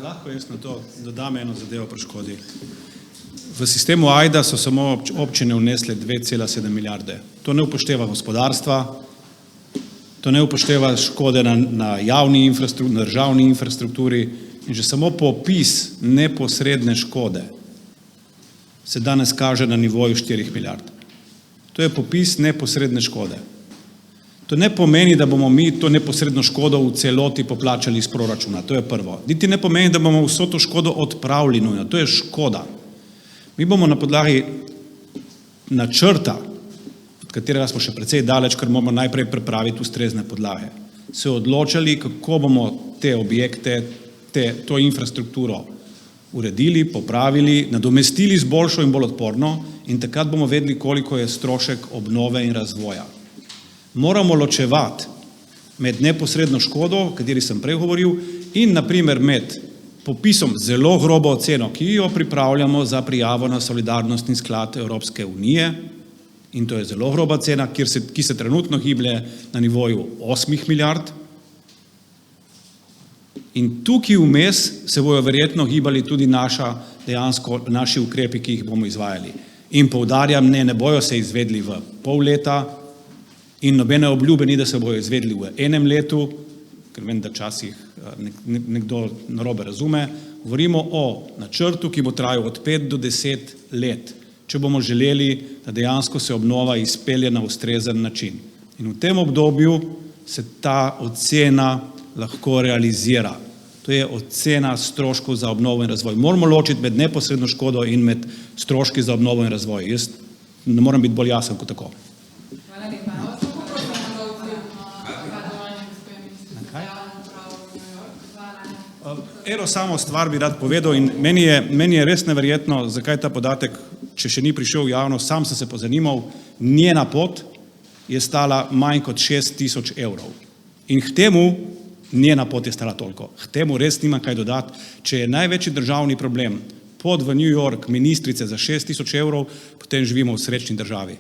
Lahko jaz na to dodam eno zadevo pri škodi. V sistemu AJDA so samo občine vnesle 2,7 milijarde. To ne upošteva gospodarstva, to ne upošteva škode na javni infrastrukturi, na državni infrastrukturi in že samo popis neposredne škode se danes kaže na nivoju 4 milijard. To je popis neposredne škode. To ne pomeni, da bomo mi to neposredno škodo v celoti poplačali iz proračuna, to je prvo. Niti ne pomeni, da bomo vso to škodo odpravili nujno, to je škoda. Mi bomo na podlagi načrta, od katerega smo še precej daleč, ker moramo najprej pripraviti ustrezne podlage, se odločali, kako bomo te objekte, to infrastrukturo uredili, popravili, nadomestili z boljšo in bolj odporno in takrat bomo vedeli, koliko je strošek obnove in razvoja. Moramo ločevati med neposredno škodo, o kateri sem prej govoril, in naprimer med popisom zelo grobo oceno, ki jo pripravljamo za prijavo na solidarnostni sklad Evropske unije, in to je zelo groba cena, ki se trenutno giblje na nivoju 8 milijard. In tukaj vmes se bojo verjetno gibali tudi naši ukrepi, ki jih bomo izvajali. In poudarjam, ne bojo se izvedli v pol leta in nobene obljube ni, da se bojo izvedli v enem letu, ker vem, da včasih nekdo narobe razume. Govorimo o načrtu, ki bo trajal od 5 do 10 let, če bomo želeli, da dejansko se obnova izpelje na ustrezen način. In v tem obdobju se ta ocena lahko realizira. To je ocena stroškov za obnovo in razvoj. Moramo ločiti med neposredno škodo in med stroški za obnovo in razvoj. Jaz ne moram biti bolj jasen kot tako. Hvala lepa. Eno samo stvar bi rad povedal in meni je res neverjetno, zakaj ta podatek, če še ni prišel v javnost, sam sem se pozanimal, njena pot je stala manj kot 6.000 evrov. In k temu njena pot je stala toliko. K temu res nima kaj dodati. Če je največji državni problem pot v New York ministrice za 6.000 evrov, potem živimo v srečni državi.